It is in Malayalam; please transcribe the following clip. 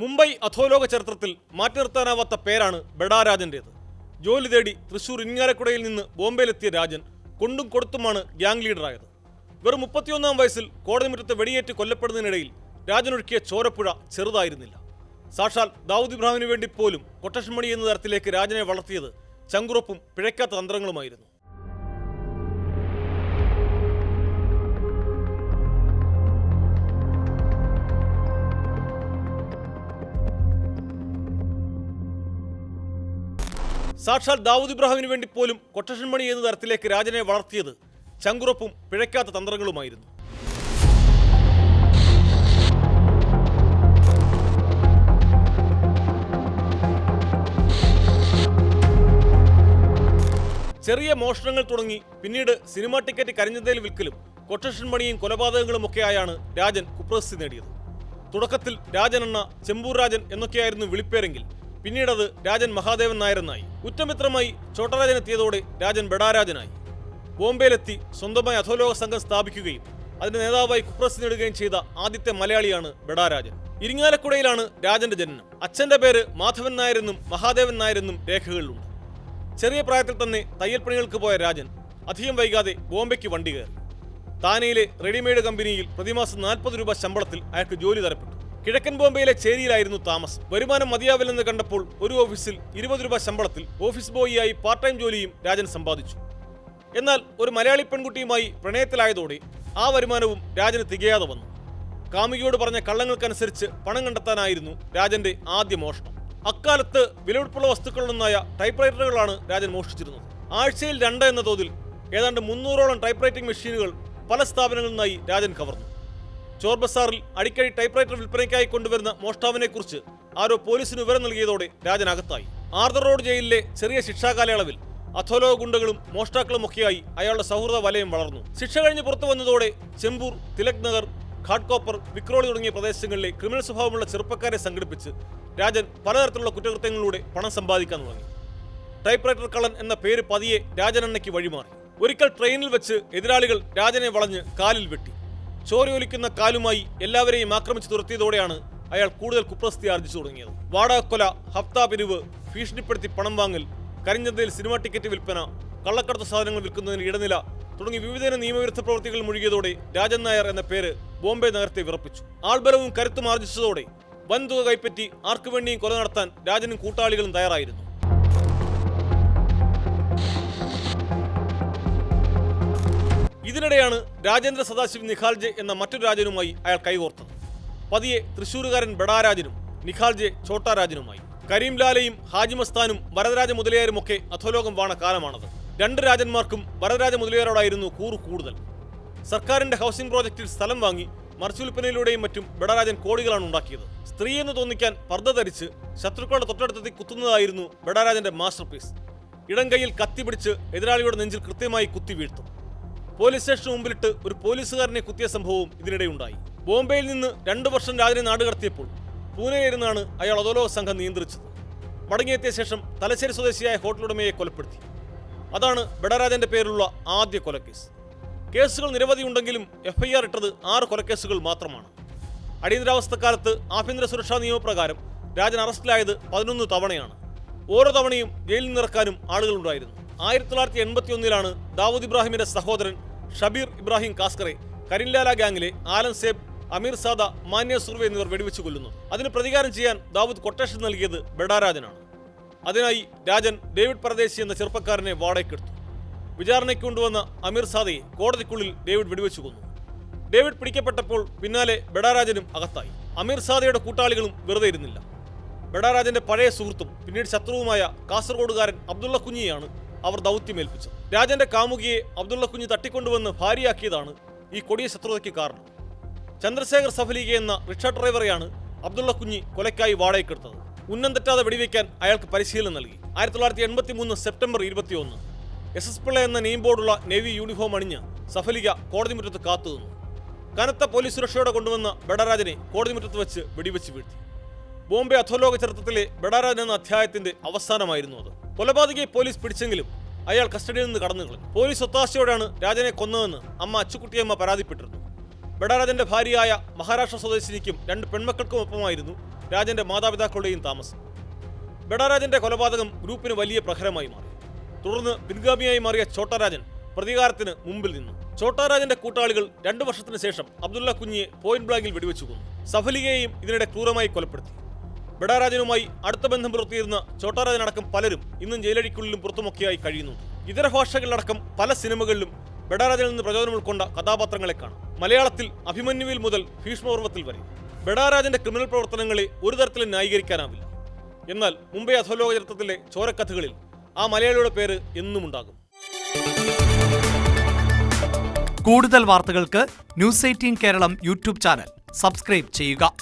മുംബൈ അധോലോക ചരിത്രത്തിൽ മാറ്റി നിർത്താനാവാത്ത പേരാണ് ബെഡാരാജൻ്റേത്. ജോലി തേടി തൃശൂർ ഇരിങ്ങാലക്കുടയിൽ നിന്ന് ബോംബെയിലെത്തിയ രാജൻ കൊണ്ടും കൊടുത്തുമാണ് ഗ്യാങ് ലീഡറായത്. വെറും 31-ാം വയസ്സിൽ കോടതി മുറ്റത്ത് വെടിയേറ്റ് കൊല്ലപ്പെടുന്നതിനിടയിൽ രാജനൊഴുക്കിയ ചോരപ്പുഴ ചെറുതായിരുന്നില്ല. സാക്ഷാൽ ദാവൂദ് ഇബ്രാഹിമിന് വേണ്ടി പോലും കൊട്ടേഷൻ മണി എന്ന തരത്തിലേക്ക് രാജനെ വളർത്തിയത് ചങ്കുറപ്പും പിഴയ്ക്കാത്ത തന്ത്രങ്ങളുമായിരുന്നു. സാക്ഷാൽ ദാവൂദ് ഇബ്രാഹിമിന് വേണ്ടി പോലും കൊട്ടേഷൻ മണി എന്ന തരത്തിലേക്ക് രാജനെ വളർത്തിയത് ചങ്കുറപ്പും പിഴയ്ക്കാത്ത തന്ത്രങ്ങളുമായിരുന്നു. ചെറിയ മോഷണങ്ങൾ തുടങ്ങി പിന്നീട് സിനിമാ ടിക്കറ്റ് കരിഞ്ചന്തയിൽ വിൽക്കലും കൊട്ടേഷൻ മണിയും കൊലപാതകങ്ങളുമൊക്കെയായാണ് രാജൻ കുപ്രസിദ്ധി നേടിയത്. തുടക്കത്തിൽ രാജൻ എന്ന ചെമ്പൂർ രാജൻ എന്നൊക്കെയായിരുന്നു വിളിപ്പേരെങ്കിൽ പിന്നീടത് രാജൻ മഹാദേവൻ നായരെന്നായി. ഉറ്റമിത്രമായി ചോട്ടരാജൻ എത്തിയതോടെ രാജൻ ബെഡാരാജനായി. ബോംബെയിലെത്തി സ്വന്തമായി അധോലോക സംഘം സ്ഥാപിക്കുകയും അതിന്റെ നേതാവായി കുപ്രസിദ്ധി നേടുകയും ചെയ്ത ആദ്യത്തെ മലയാളിയാണ് ബെഡാരാജൻ. ഇരിങ്ങാലക്കുടയിലാണ് രാജന്റെ ജനനം. അച്ഛന്റെ പേര് മാധവൻ നായരെന്നും മഹാദേവൻ നായരെന്നും രേഖകളിലുണ്ട്. ചെറിയ പ്രായത്തിൽ തന്നെ തയ്യൽ പണികൾക്ക് പോയ രാജൻ അധികം വൈകാതെ ബോംബെക്ക് വണ്ടി കയറി. താനെയിലെ റെഡിമെയ്ഡ് കമ്പനിയിൽ പ്രതിമാസം 40 രൂപ ശമ്പളത്തിൽ അയാൾക്ക് ജോലി തരപ്പെട്ടു. കിഴക്കൻ ബോംബെയിലെ ചേരിയിലായിരുന്നു താമസം. വരുമാനം മതിയാവില്ലെന്ന് കണ്ടപ്പോൾ ഒരു ഓഫീസിൽ 20 രൂപ ശമ്പളത്തിൽ ഓഫീസ് ബോയിയായി പാർട്ട് ടൈം ജോലിയും രാജൻ സമ്പാദിച്ചു. എന്നാൽ ഒരു മലയാളി പെൺകുട്ടിയുമായി പ്രണയത്തിലായതോടെ ആ വരുമാനവും രാജന് തികയാതെ വന്നു. കാമുകിയോട് പറഞ്ഞ കള്ളങ്ങൾക്കനുസരിച്ച് പണം കണ്ടെത്താനായിരുന്നു രാജന്റെ ആദ്യ മോഷണം. അക്കാലത്ത് വിലപിടിപ്പുള്ള വസ്തുക്കളൊന്നായ ടൈപ്പ് റൈറ്ററുകളാണ് രാജൻ മോഷ്ടിച്ചിരുന്നത്. ആഴ്ചയിൽ 2 എന്ന തോതിൽ ഏതാണ്ട് 300ഓളം ടൈപ്പ് റൈറ്റിംഗ് മെഷീനുകൾ പല സ്ഥാപനങ്ങളിൽ നിന്നായി രാജൻ കവർന്നു. ചോർ ബസാറിൽ അടിക്കടി ടൈപ്പ് റൈറ്റർ വിൽപ്പനയ്ക്കായി കൊണ്ടുവരുന്ന മോഷ്ടാവിനെക്കുറിച്ച് ആരോ പോലീസിന് വിവരം നൽകിയതോടെ രാജൻ അകത്തായി. ആർദർ റോഡ് ജയിലിലെ ചെറിയ ശിക്ഷാ കാലയളവിൽ അധോലോക ഗുണ്ടകളും മോഷ്ടാക്കളുമൊക്കെയായി അയാളുടെ സൗഹൃദ വലയം വളർന്നു. ശിക്ഷ കഴിഞ്ഞ് പുറത്തു വന്നതോടെ ചെമ്പൂർ, തിലക് നഗർ, ഘാട്ട്കോപ്പർ, വിക്രോളി തുടങ്ങിയ പ്രദേശങ്ങളിലെ ക്രിമിനൽ സ്വഭാവമുള്ള ചെറുപ്പക്കാരെ സംഘടിപ്പിച്ച് രാജൻ പലതരത്തിലുള്ള കുറ്റകൃത്യങ്ങളിലൂടെ പണം സമ്പാദിക്കാൻ തുടങ്ങി. ടൈപ്പ് റൈറ്റർ കള്ളൻ എന്ന പേര് പതിയെ രാജനെണ്ണയ്ക്ക് വഴിമാറി. ഒരിക്കൽ ട്രെയിനിൽ വെച്ച് എതിരാളികൾ രാജനെ വളഞ്ഞ് കാലിൽ വെട്ടി. ചോരയൊലിക്കുന്ന കാലുമായി എല്ലാവരെയും ആക്രമിച്ച് തുരത്തിയതോടെയാണ് അയാൾ കൂടുതൽ കുപ്രസിദ്ധി ആർജിച്ചു തുടങ്ങിയത്. വാടകക്കൊല, ഹപ്ത പിരിവ്, ഭീഷണിപ്പെടുത്തി പണം വാങ്ങൽ, കരിഞ്ചന്തയിൽ സിനിമാ ടിക്കറ്റ് വിൽപ്പന, കള്ളക്കടത്ത് സാധനങ്ങൾ വിൽക്കുന്നതിന് ഇടനില തുടങ്ങി വിവിധ നിയമവിരുദ്ധ പ്രവൃത്തികൾ മുഴുകിയതോടെ രാജൻ നായർ എന്ന പേര് ബോംബെ നഗരത്തെ വിറപ്പിച്ചു. ആൾബലവും കരുത്തും ആർജിച്ചതോടെ വൻതുക കൈപ്പറ്റി ആർക്കു വേണ്ടിയും കൊല നടത്താൻ രാജനും കൂട്ടാളികളും തയ്യാറായിരുന്നു. ഇതിനിടെയാണ് രാജേന്ദ്ര സദാശിവ് നിഖാൽജെ എന്ന മറ്റൊരു രാജനുമായി അയാൾ കൈകോർത്തത്. പതിയെ തൃശൂരുകാരൻ ബെഡാരാജനും നിഖാൽജെ ചോട്ടാരാജനുമായി. കരീംലാലയും ഹാജിമസ്താനും വരദരാജ മുതലിയാരുമൊക്കെ അധോലോകം വാണ കാലമാണത്. 2 രാജന്മാർക്കും വരദരാജ മുതലിയാരോടായിരുന്നു കൂറ് കൂടുതൽ. സർക്കാരിന്റെ ഹൗസിംഗ് പ്രോജക്റ്റിൽ സ്ഥലം വാങ്ങി മറിച്ചുവിൽപ്പനയിലൂടെയും മറ്റും ബെഡാരാജൻ കോടികളാണ് ഉണ്ടാക്കിയത്. സ്ത്രീയെന്ന് തോന്നിക്കാൻ പർദ്ദ ധരിച്ച് ശത്രുക്കളുടെ തൊട്ടടുത്തെത്തി കുത്തുന്നതായിരുന്നു ബെഡാരാജന്റെ മാസ്റ്റർ പീസ്. ഇടം കൈയിൽ കത്തി പിടിച്ച് എതിരാളിയുടെ നെഞ്ചിൽ കൃത്യമായി കുത്തി വീഴ്ത്തും. പോലീസ് സ്റ്റേഷന് മുമ്പിലിട്ട് ഒരു പോലീസുകാരനെ കുത്തിയ സംഭവവും ഇതിനിടെയുണ്ടായി. ബോംബെയിൽ നിന്ന് 2 വർഷം രാജനെ നാടുകടത്തിയപ്പോൾ പൂനെയിലിരുന്നാണ് അയാൾ അധോലോക സംഘം നിയന്ത്രിച്ചത്. മടങ്ങിയെത്തിയ ശേഷം തലശ്ശേരി സ്വദേശിയായ ഹോട്ടലുടമയെ കൊലപ്പെടുത്തി. അതാണ് ബെഡാരാജന്റെ പേരിലുള്ള ആദ്യ കൊലക്കേസ്. കേസുകൾ നിരവധിയുണ്ടെങ്കിലും FIR ഇട്ടത് 6 കൊലക്കേസുകൾ മാത്രമാണ്. അടിയന്തരാവസ്ഥക്കാലത്ത് ആഭ്യന്തര സുരക്ഷാ നിയമപ്രകാരം രാജൻ അറസ്റ്റിലായത് 11 തവണയാണ്. ഓരോ തവണയും ജയിലിൽ നിന്നിറക്കാനും ആളുകളുണ്ടായിരുന്നു. 1981-ലാണ് ദാവൂദ് ഇബ്രാഹിമിന്റെ സഹോദരൻ ഷബീർ ഇബ്രാഹിം കാസ്കറെ കരിൻലാല ഗ്യാങ്ങിലെ ആലം സേബ്, അമീർ സാദ, മാന്യ സുർവെ എന്നിവർ വെടിവെച്ച് കൊല്ലുന്നു. അതിന് പ്രതികാരം ചെയ്യാൻ ദാവൂദ് കൊട്ടേഷൻ നൽകിയത് ബെഡാരാജനാണ്. അതിനായി രാജൻ ഡേവിഡ് പരദേശി എന്ന ചെറുപ്പക്കാരനെ വാടകയ്ക്കെടുത്തു. വിചാരണയ്ക്ക് കൊണ്ടുവന്ന അമീർ സാദയെ കോടതിക്കുള്ളിൽ ഡേവിഡ് വെടിവെച്ചു കൊന്നു. ഡേവിഡ് പിടിക്കപ്പെട്ടപ്പോൾ പിന്നാലെ ബെഡാരാജനും അകത്തായി. അമീർ സാദയുടെ കൂട്ടാളികളും വെറുതെ ഇരുന്നില്ല. ബെഡാരാജന്റെ പഴയ സുഹൃത്തും പിന്നീട് ശത്രുവുമായ കാസർഗോഡുകാരൻ അബ്ദുള്ള കുഞ്ഞിയാണ് അവർ ദൗത്യമേൽപ്പിച്ചത്. രാജന്റെ കാമുകിയെ അബ്ദുള്ള കുഞ്ഞി തട്ടിക്കൊണ്ടുവന്ന് ഭാര്യയാക്കിയതാണ് ഈ കൊടിയ ശത്രുതയ്ക്ക് കാരണം. ചന്ദ്രശേഖർ സഫലിക എന്ന റിക്ഷ ഡ്രൈവറെയാണ് അബ്ദുള്ള കുഞ്ഞി കൊലയ്ക്കായി വാടകയ്ക്കെടുത്തത്. ഉന്നം തെറ്റാതെ വെടിവെക്കാൻ അയാൾക്ക് പരിശീലനം നൽകി. 1983 സെപ്റ്റംബർ 21 SS പിള്ള എന്ന നെയിം ബോർഡുള്ള നേവി യൂണിഫോം അണിഞ്ഞ് സഫലിക കോടതി മുറ്റത്ത് കാത്തുനിന്നു. കനത്ത പോലീസ് സുരക്ഷയോടെ കൊണ്ടുവന്ന ബെഡാരാജനെ കോടതി മുറ്റത്ത് വെച്ച് വെടിവെച്ച് വീഴ്ത്തി. ബോംബെ അധോലോക ചരിത്രത്തിലെ ബെഡാരാജൻ എന്ന അധ്യായത്തിന്റെ അവസാനമായിരുന്നു അത്. കൊലപാതകയെ പോലീസ് പിടിച്ചെങ്കിലും അയാൾ കസ്റ്റഡിയിൽ നിന്ന് കടന്നുകളഞ്ഞു. പോലീസ് ഒത്താശയോടെയാണ് രാജനെ കൊന്നതെന്ന് അമ്മ അച്ചുകുട്ടിയമ്മ പരാതിപ്പെട്ടിരുന്നു. ബെഡാരാജന്റെ ഭാര്യയായ മഹാരാഷ്ട്ര സ്വദേശിനിക്കും 2 പെൺമക്കൾക്കുമൊപ്പമായിരുന്നു രാജന്റെ മാതാപിതാക്കളുടെയും താമസം. ബെഡാരാജന്റെ കൊലപാതകം ഗ്രൂപ്പിന് വലിയ പ്രഹരമായി മാറി. തുടർന്ന് പിൻഗാമിയായി മാറിയ ഛോട്ടാരാജൻ പ്രതികാരത്തിന് മുമ്പിൽ നിന്നു. ഛോട്ടാരാജന്റെ കൂട്ടാളികൾ 2 വർഷത്തിന് ശേഷം അബ്ദുള്ള കുഞ്ഞിയെ പോയിന്റ് ബ്ലാങ്കിൽ വെടിവെച്ചു കൊന്നു. സഫലികയെയും ഇതിനിടെ ക്രൂരമായി കൊലപ്പെടുത്തി. ബെഡാരാജനുമായി അടുത്ത ബന്ധം പുലർത്തിയിരുന്ന ഛോട്ടാരാജനടക്കം പലരും ഇന്നും ജയിലഴിക്കുള്ളിലും പുറത്തുമൊക്കെയായി കഴിയുന്നു. ഇതര ഭാഷകളിലടക്കം പല സിനിമകളിലും ബെഡാരാജനിൽ നിന്ന് പ്രചോദനം ഉൾക്കൊണ്ട കഥാപാത്രങ്ങളെ കാണാം. മലയാളത്തിൽ അഭിമന്യുവിൽ മുതൽ ഭീഷ്മപർവത്തിൽ വരെ ബെഡാരാജന്റെ ക്രിമിനൽ പ്രവർത്തനങ്ങളെ ഒരു തരത്തിലും ന്യായീകരിക്കാനാവില്ല. എന്നാൽ മുംബൈ അധോലോക ചരിത്രത്തിലെ ചോരക്കഥകളിൽ ആ മലയാളിയുടെ പേര് എന്നും ഉണ്ടാകും. കൂടുതൽ വാർത്തകൾക്ക് news 18 Keralam YouTube channel subscribe ചെയ്യുക.